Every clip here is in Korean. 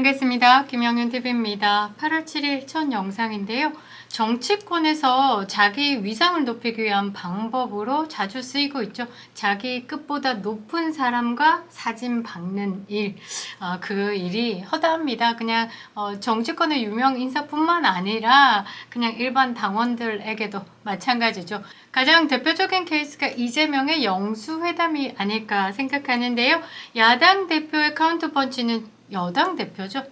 반갑습니다. 김영윤TV입니다. 8월 7일 첫 영상인데요. 정치권에서 자기 위상을 높이기 위한 방법으로 자주 쓰이고 있죠. 자기 끝보다 높은 사람과 사진 박는 일. 그 일이 허다합니다. 그냥 정치권의 유명 인사뿐만 아니라 그냥 일반 당원들에게도 마찬가지죠. 가장 대표적인 케이스가 이재명의 영수회담이 아닐까 생각하는데요. 야당 대표의 카운터펀치는 여당 대표죠.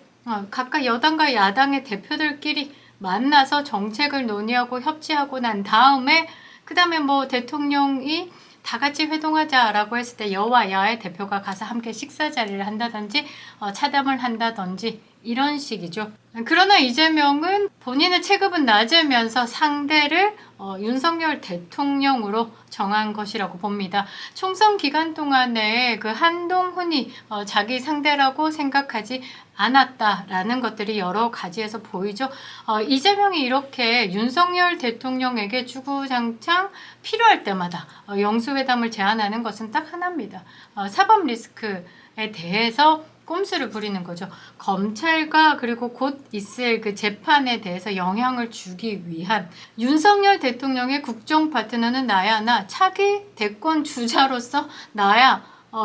각각 여당과 야당의 대표들끼리 만나서 정책을 논의하고 협치하고 난 다음에 그 다음에 뭐 대통령이 다 같이 회동하자라고 했을 때 여와 야의 대표가 가서 함께 식사 자리를 한다든지 차담을 한다든지 이런 식이죠. 그러나 이재명은 본인의 체급은 낮으면서 상대를 윤석열 대통령으로 정한 것이라고 봅니다. 총선 기간 동안에 그 한동훈이 자기 상대라고 생각하지 않았다라는 것들이 여러 가지에서 보이죠. 이재명이 이렇게 윤석열 대통령에게 주구장창 필요할 때마다 영수회담을 제안하는 것은 딱 하나입니다. 사법 리스크에 대해서 꼼수를 부리는 거죠. 검찰과 그리고 곧 있을 그 재판에 대해서 영향을 주기 위한 윤석열 대통령의 국정 파트너는 나야, 나 차기 대권 주자로서 나야.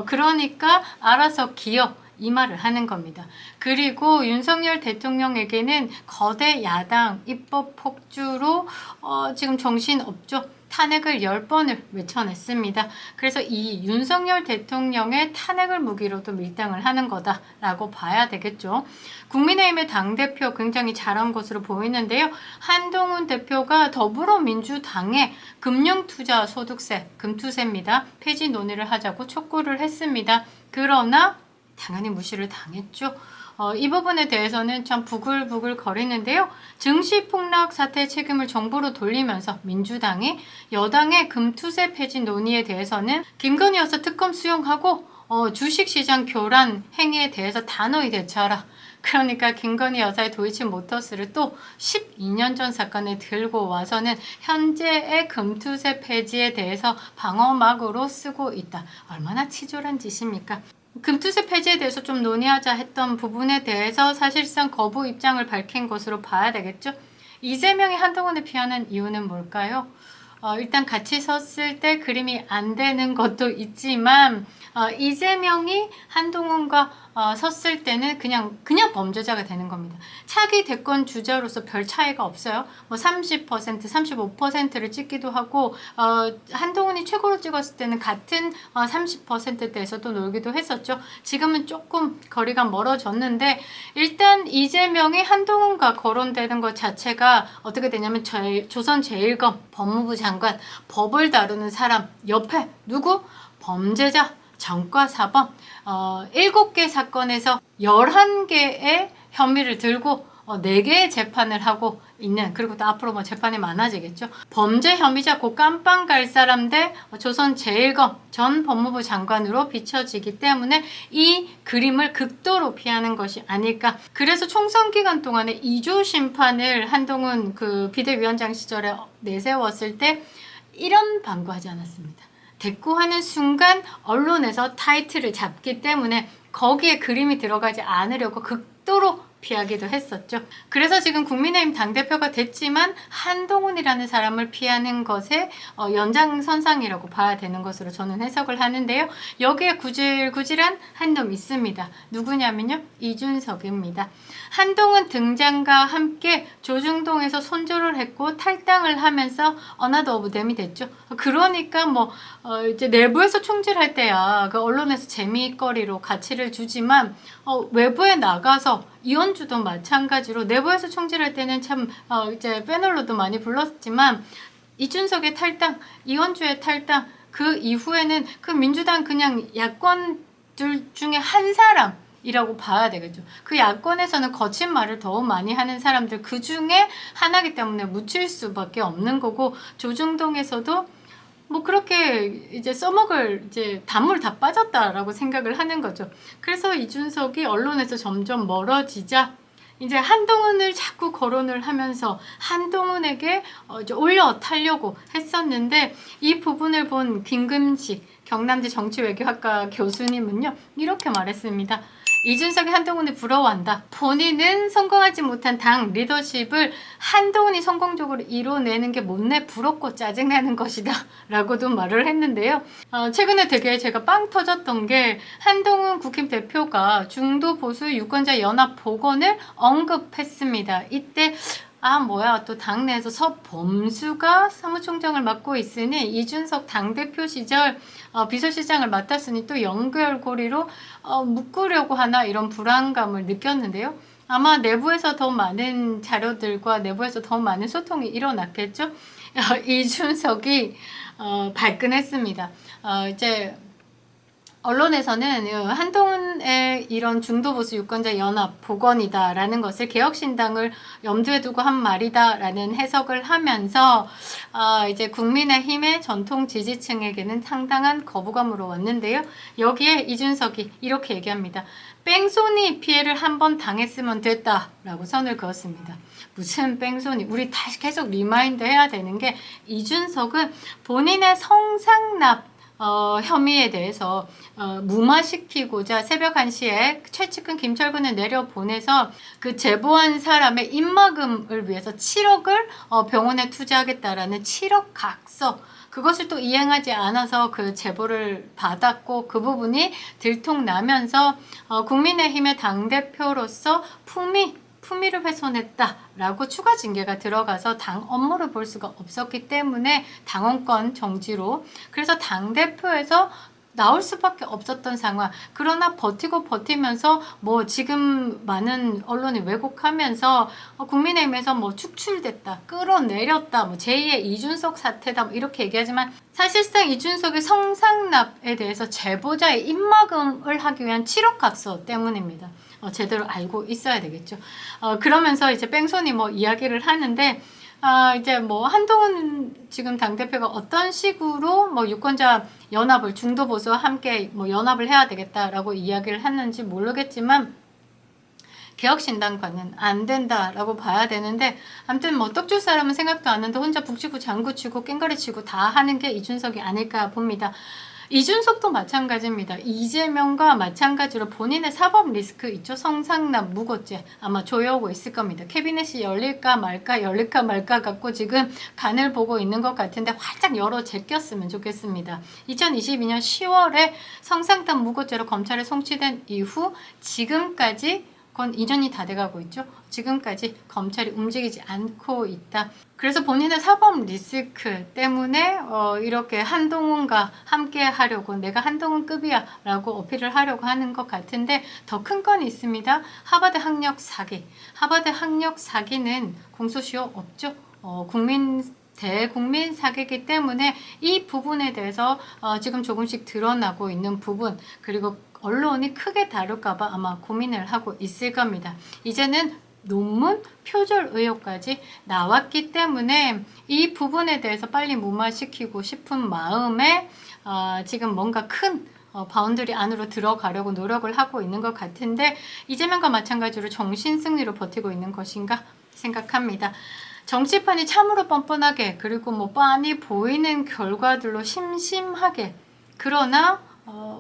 그러니까 알아서 기어. 이 말을 하는 겁니다. 그리고 윤석열 대통령에게는 거대 야당 입법 폭주로 지금 정신없죠. 탄핵을 10번을 외쳐냈습니다. 그래서 이 윤석열 대통령의 탄핵을 무기로도 밀당을 하는 거다라고 봐야 되겠죠. 국민의힘의 당대표 굉장히 잘한 것으로 보이는데요. 한동훈 대표가 더불어민주당의 금융투자 소득세, 금투세입니다. 폐지 논의를 하자고 촉구를 했습니다. 그러나 당연히 무시를 당했죠. 이 부분에 대해서는 참 부글부글 거리는데요. 증시 폭락 사태 책임을 정부로 돌리면서 민주당이 여당의 금투세 폐지 논의에 대해서는 김건희 여사 특검 수용하고 주식시장 교란 행위에 대해서 단호히 대처하라. 그러니까 김건희 여사의 도이치모터스를 또 12년 전 사건에 들고 와서는 현재의 금투세 폐지에 대해서 방어막으로 쓰고 있다. 얼마나 치졸한 짓입니까? 금투세 폐지에 대해서 좀 논의하자 했던 부분에 대해서 사실상 거부 입장을 밝힌 것으로 봐야 되겠죠. 이재명이 한동훈을 피하는 이유는 뭘까요? 일단 같이 섰을 때 그림이 안 되는 것도 있지만 이재명이 한동훈과 섰을 때는 그냥 범죄자가 되는 겁니다. 차기 대권 주자로서 별 차이가 없어요. 뭐 30%, 35%를 찍기도 하고 한동훈이 최고로 찍었을 때는 같은 30%대에서도 놀기도 했었죠. 지금은 조금 거리가 멀어졌는데 일단 이재명이 한동훈과 거론되는 것 자체가 어떻게 되냐면 조선제일검 법무부 장관, 법을 다루는 사람 옆에 누구? 범죄자, 전과사범 7개 사건에서 11개의 혐의를 들고 4개의 재판을 하고 있는, 그리고 또 앞으로 뭐 재판이 많아지겠죠. 범죄 혐의자 고 깜빵 갈 사람 대 조선제일검 전 법무부 장관으로 비춰지기 때문에 이 그림을 극도로 피하는 것이 아닐까. 그래서 총선 기간 동안에 2조 심판을 한동훈 그 비대위원장 시절에 내세웠을 때 이런 방구하지 않았습니다. 대꾸하는 순간 언론에서 타이틀을 잡기 때문에 거기에 그림이 들어가지 않으려고 극도로 피하기도 했었죠. 그래서 지금 국민의힘 당대표가 됐지만 한동훈이라는 사람을 피하는 것의 연장선상이라고 봐야 되는 것으로 저는 해석을 하는데요. 여기에 구질구질한 한 놈 있습니다. 누구냐면요. 이준석입니다. 한동훈 등장과 함께 조중동에서 손절을 했고 탈당을 하면서 어나더 오브 댐이 됐죠. 그러니까 이제 내부에서 총질할 때야 그 언론에서 재미거리로 가치를 주지만 외부에 나가서 이원주도 마찬가지로 내부에서 총질할 때는 참 이제 패널로도 많이 불렀지만 이준석의 탈당, 이원주의 탈당 그 이후에는 그 민주당 그냥 야권들 중에 한 사람이라고 봐야 되겠죠. 그 야권에서는 거친 말을 더 많이 하는 사람들 그 중에 하나이기 때문에 묻힐 수밖에 없는 거고 조중동에서도 뭐 그렇게 이제 써먹을 이제 단물 다 빠졌다라고 생각을 하는 거죠. 그래서 이준석이 언론에서 점점 멀어지자 이제 한동훈을 자꾸 거론을 하면서 한동훈에게 이제 올려타려고 했었는데 이 부분을 본 김금식 경남대 정치외교학과 교수님은요 이렇게 말했습니다. 이준석이 한동훈을 부러워한다. 본인은 성공하지 못한 당 리더십을 한동훈이 성공적으로 이뤄내는 게 못내 부럽고 짜증나는 것이다 라고도 말을 했는데요. 최근에 되게 제가 빵 터졌던 게 한동훈 국힘 대표가 중도 보수 유권자 연합 복원을 언급했습니다. 이때 또 당내에서 서범수가 사무총장을 맡고 있으니 이준석 당대표 시절 비서실장을 맡았으니 또 연결고리로 묶으려고 하나 이런 불안감을 느꼈는데요. 아마 내부에서 더 많은 자료들과 내부에서 더 많은 소통이 일어났겠죠. 이준석이 발끈했습니다. 이제 언론에서는 한동훈의 이런 중도보수 유권자 연합 복원이다라는 것을 개혁신당을 염두에 두고 한 말이다라는 해석을 하면서 이제 국민의힘의 전통 지지층에게는 상당한 거부감으로 왔는데요. 여기에 이준석이 이렇게 얘기합니다. 뺑소니 피해를 한 번 당했으면 됐다라고 선을 그었습니다. 무슨 뺑소니? 우리 다시 계속 리마인드 해야 되는 게 이준석은 본인의 성상납 혐의에 대해서 무마시키고자 새벽 1시에 최측근 김철근을 내려보내서 그 제보한 사람의 입막음을 위해서 7억을 병원에 투자하겠다라는 7억 각서, 그것을 또 이행하지 않아서 그 제보를 받았고 그 부분이 들통나면서 국민의힘의 당대표로서 품위를 훼손했다라고 추가 징계가 들어가서 당 업무를 볼 수가 없었기 때문에 당원권 정지로, 그래서 당대표에서 나올 수밖에 없었던 상황. 그러나 버티면서 지금 많은 언론이 왜곡하면서 국민의힘에서 축출됐다, 끌어내렸다, 제2의 이준석 사태다 이렇게 얘기하지만 사실상 이준석의 성상납에 대해서 제보자의 입막음을 하기 위한 7억 각서 때문입니다. 제대로 알고 있어야 되겠죠. 그러면서 이제 뺑소니 이야기를 하는데 이제 한동훈 지금 당대표가 어떤 식으로 유권자 연합을 중도 보수와 함께 연합을 해야 되겠다라고 이야기를 했는지 모르겠지만 개혁신당과는 안 된다라고 봐야 되는데, 아무튼 떡줄 사람은 생각도 안 하는데 혼자 북치고 장구치고 깽가리치고 다 하는 게 이준석이 아닐까 봅니다. 이준석도 마찬가지입니다. 이재명과 마찬가지로 본인의 사법 리스크 있죠. 성상납, 무고죄 아마 조여오고 있을 겁니다. 캐비넷이 열릴까 말까 갖고 지금 간을 보고 있는 것 같은데 활짝 열어 제꼈으면 좋겠습니다. 2022년 10월에 성상납 무고죄로 검찰에 송치된 이후 지금까지 그건 2년이 다 돼가고 있죠. 지금까지 검찰이 움직이지 않고 있다. 그래서 본인의 사법 리스크 때문에 이렇게 한동훈과 함께 하려고, 내가 한동훈급이야 라고 어필을 하려고 하는 것 같은데, 더 큰 건 있습니다. 하버드 학력 사기. 하버드 학력 사기는 공소시효 없죠. 대국민 사기이기 때문에 이 부분에 대해서 지금 조금씩 드러나고 있는 부분, 그리고 언론이 크게 다룰까봐 아마 고민을 하고 있을 겁니다. 이제는 논문 표절 의혹까지 나왔기 때문에 이 부분에 대해서 빨리 무마시키고 싶은 마음에 지금 뭔가 큰 바운더리 안으로 들어가려고 노력을 하고 있는 것 같은데, 이재명과 마찬가지로 정신승리로 버티고 있는 것인가 생각합니다. 정치판이 참으로 뻔뻔하게, 그리고 뻔히 보이는 결과들로 심심하게, 그러나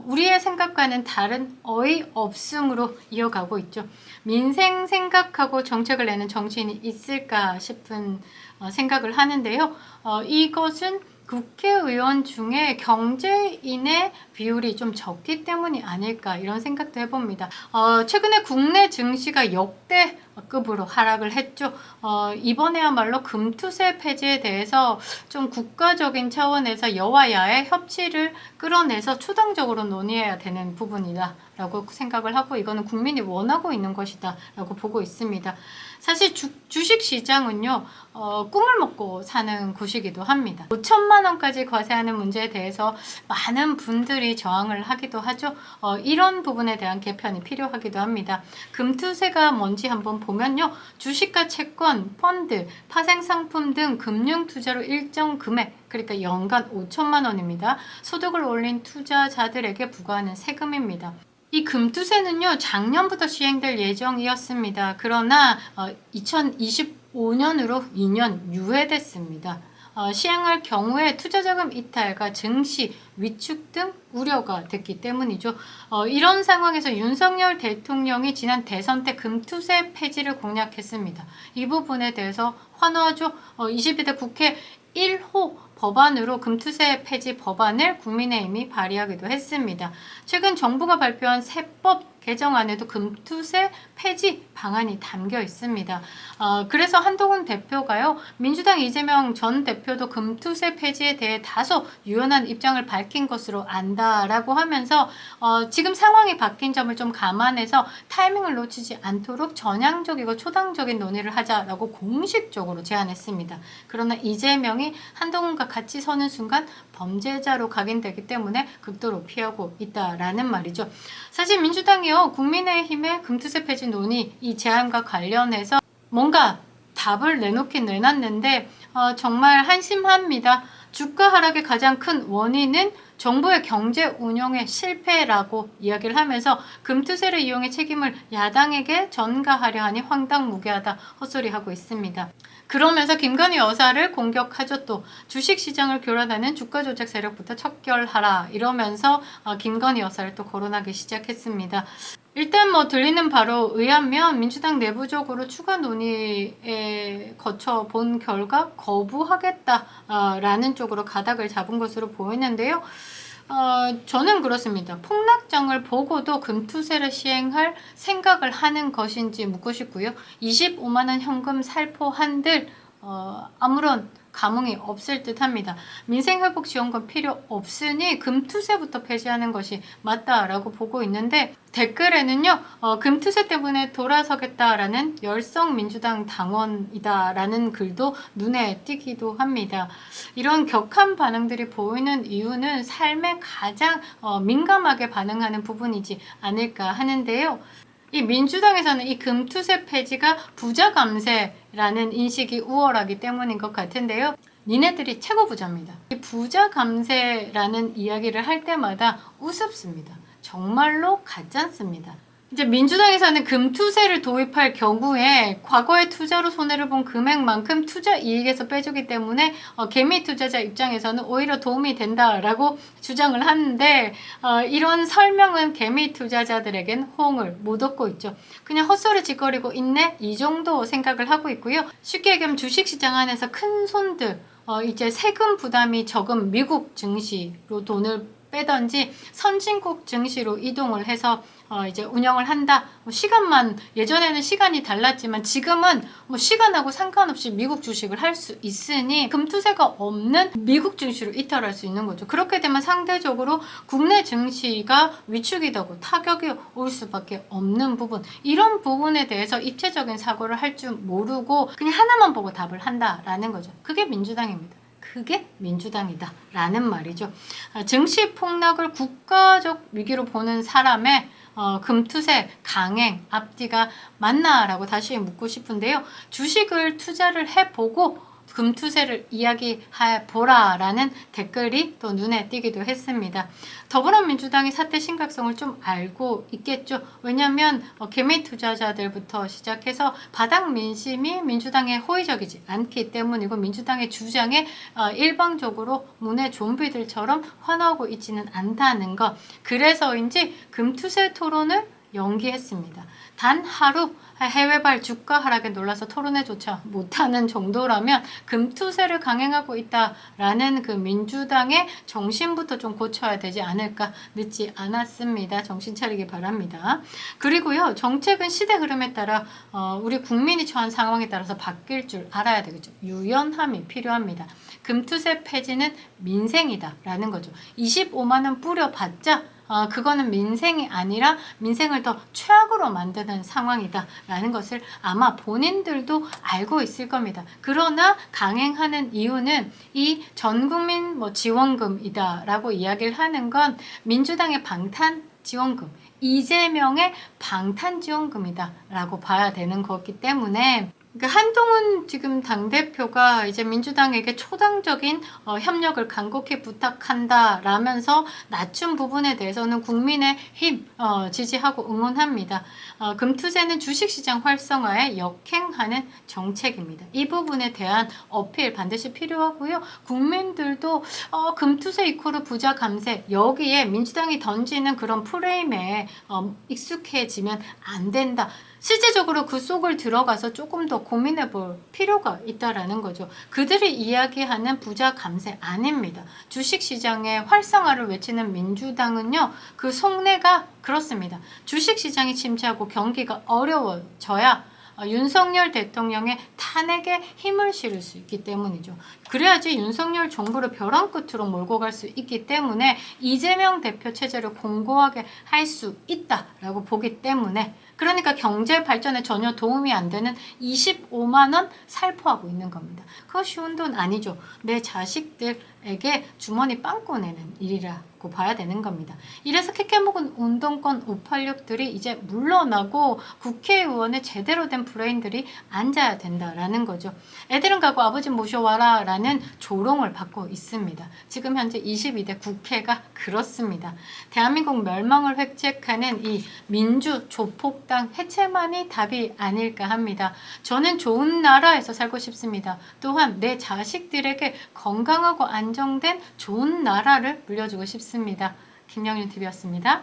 우리의 생각과는 다른 어이없음으로 이어가고 있죠. 민생 생각하고 정책을 내는 정치인이 있을까 싶은 생각을 하는데요. 이것은 국회의원 중에 경제인의 비율이 좀 적기 때문이 아닐까 이런 생각도 해봅니다. 최근에 국내 증시가 역대급으로 하락을 했죠. 이번에야말로 금투세 폐지에 대해서 좀 국가적인 차원에서 여와야의 협치를 끌어내서 초당적으로 논의해야 되는 부분이다 라고 생각을 하고, 이거는 국민이 원하고 있는 것이다 라고 보고 있습니다. 사실 주식시장은요 꿈을 먹고 사는 곳이기도 합니다. 5천만 원까지 과세하는 문제에 대해서 많은 분들이 저항을 하기도 하죠. 이런 부분에 대한 개편이 필요하기도 합니다. 금투세가 뭔지 한번 보면요, 주식과 채권, 펀드, 파생상품 등 금융투자로 일정 금액, 그러니까 연간 5천만 원입니다. 소득을 올린 투자자들에게 부과하는 세금입니다. 이 금투세는요 작년부터 시행될 예정이었습니다. 그러나 2025년으로 2년 유예됐습니다. 시행할 경우에 투자자금 이탈과 증시 위축 등 우려가 됐기 때문이죠. 이런 상황에서 윤석열 대통령이 지난 대선 때 금투세 폐지를 공약했습니다. 이 부분에 대해서 환호하죠. 22대 국회 1호 법안으로 금투세 폐지 법안을 국민의힘이 발의하기도 했습니다. 최근 정부가 발표한 세법 개정안에도 금투세 폐지 방안이 담겨 있습니다. 그래서 한동훈 대표가요, 민주당 이재명 전 대표도 금투세 폐지에 대해 다소 유연한 입장을 밝힌 것으로 안다라고 하면서 지금 상황이 바뀐 점을 좀 감안해서 타이밍을 놓치지 않도록 전향적이고 초당적인 논의를 하자라고 공식적으로 제안했습니다. 그러나 이재명이 한동훈과 같이 서는 순간 범죄자로 각인되기 때문에 극도로 피하고 있다라는 말이죠. 사실 민주당이요, 국민의힘의 금투세 폐지 논의 이 제안과 관련해서 뭔가 답을 내놓긴 내놨는데 정말 한심합니다. 주가 하락의 가장 큰 원인은 정부의 경제 운영의 실패라고 이야기를 하면서 금투세를 이용해 책임을 야당에게 전가하려 하니 황당무계하다 헛소리하고 있습니다. 그러면서 김건희 여사를 공격하죠. 또 주식시장을 교란하는 주가조작 세력부터 척결하라 이러면서 김건희 여사를 또 거론하기 시작했습니다. 일단 들리는 바로 의하면 민주당 내부적으로 추가 논의에 거쳐 본 결과 거부하겠다라는 쪽으로 가닥을 잡은 것으로 보이는데요. 저는 그렇습니다. 폭락장을 보고도 금투세를 시행할 생각을 하는 것인지 묻고 싶고요. 25만 원 현금 살포 한들 아무런 감흥이 없을 듯 합니다. 민생회복지원금 필요 없으니 금투세부터 폐지하는 것이 맞다라고 보고 있는데, 댓글에는요, 금투세 때문에 돌아서겠다라는 열성민주당 당원이다라는 글도 눈에 띄기도 합니다. 이런 격한 반응들이 보이는 이유는 삶에 가장 민감하게 반응하는 부분이지 않을까 하는데요. 이 민주당에서는 이 금투세 폐지가 부자 감세라는 인식이 우월하기 때문인 것 같은데요. 니네들이 최고 부자입니다. 이 부자 감세라는 이야기를 할 때마다 우습습니다. 정말로 가짜습니다. 이제 민주당에서는 금투세를 도입할 경우에 과거의 투자로 손해를 본 금액만큼 투자 이익에서 빼주기 때문에 개미 투자자 입장에서는 오히려 도움이 된다라고 주장을 하는데, 이런 설명은 개미 투자자들에겐 호응을 못 얻고 있죠. 그냥 헛소리 짓거리고 있네, 이 정도 생각을 하고 있고요. 쉽게 얘기하면 주식시장 안에서 큰 손들, 이제 세금 부담이 적은 미국 증시로 돈을 빼던지 선진국 증시로 이동을 해서 이제 운영을 한다. 시간만, 예전에는 시간이 달랐지만 지금은 시간하고 상관없이 미국 주식을 할 수 있으니 금투세가 없는 미국 증시로 이탈할 수 있는 거죠. 그렇게 되면 상대적으로 국내 증시가 위축이 되고 타격이 올 수밖에 없는 부분, 이런 부분에 대해서 입체적인 사고를 할 줄 모르고 그냥 하나만 보고 답을 한다라는 거죠. 그게 민주당입니다. 그게 민주당이다 라는 말이죠. 증시 폭락을 국가적 위기로 보는 사람의 금투세 강행 앞뒤가 맞나 라고 다시 묻고 싶은데요. 주식을 투자를 해보고 금투세를 이야기해보라 라는 댓글이 또 눈에 띄기도 했습니다. 더불어민주당이 사태 심각성을 좀 알고 있겠죠. 왜냐하면 개미 투자자들부터 시작해서 바닥 민심이 민주당에 호의적이지 않기 때문이고, 민주당의 주장에 일방적으로 문의 좀비들처럼 환호하고 있지는 않다는 것. 그래서인지 금투세 토론을 연기했습니다. 단 하루 해외발 주가 하락에 놀라서 토론회조차 못하는 정도라면 금투세를 강행하고 있다라는 그 민주당의 정신부터 좀 고쳐야 되지 않을까, 늦지 않았습니다. 정신 차리기 바랍니다. 그리고요, 정책은 시대 흐름에 따라 우리 국민이 처한 상황에 따라서 바뀔 줄 알아야 되겠죠. 유연함이 필요합니다. 금투세 폐지는 민생이다라는 거죠. 25만 원 뿌려봤자 그거는 민생이 아니라 민생을 더 최악으로 만드는 상황이다라는 것을 아마 본인들도 알고 있을 겁니다. 그러나 강행하는 이유는 이 전국민 지원금이다라고 이야기를 하는 건 민주당의 방탄지원금, 이재명의 방탄지원금이다라고 봐야 되는 거기 때문에, 그러니까 한동훈 지금 당대표가 이제 민주당에게 초당적인 협력을 간곡히 부탁한다라면서 낮춘 부분에 대해서는 국민의힘 지지하고 응원합니다. 금투세는 주식시장 활성화에 역행하는 정책입니다. 이 부분에 대한 어필 반드시 필요하고요. 국민들도 금투세 이코르 부자 감세, 여기에 민주당이 던지는 그런 프레임에 익숙해지면 안 된다. 실제적으로 그 속을 들어가서 조금 더 고민해 볼 필요가 있다라는 거죠. 그들이 이야기하는 부자 감세 아닙니다. 주식시장의 활성화를 외치는 민주당은요, 그 속내가 그렇습니다. 주식시장이 침체하고 경기가 어려워져야 윤석열 대통령의 탄핵에 힘을 실을 수 있기 때문이죠. 그래야지 윤석열 정부를 벼랑 끝으로 몰고 갈 수 있기 때문에 이재명 대표 체제를 공고하게 할 수 있다라고 보기 때문에, 그러니까 경제 발전에 전혀 도움이 안 되는 25만 원 살포하고 있는 겁니다. 그거 쉬운 돈 아니죠. 내 자식들에게 주머니 빵 꺼내는 일이라고 봐야 되는 겁니다. 이래서 캐캐묵은 운동권 586들이 이제 물러나고 국회의원의 제대로 된 브레인들이 앉아야 된다라는 거죠. 애들은 가고 아버지 모셔와라 라는 조롱을 받고 있습니다. 지금 현재 22대 국회가 그렇습니다. 대한민국 멸망을 획책하는 이 민주 조폭당 해체만이 답이 아닐까 합니다. 저는 좋은 나라에서 살고 싶습니다. 또한 내 자식들에게 건강하고 안정된 좋은 나라를 물려주고 싶습니다. 김영윤 TV였습니다.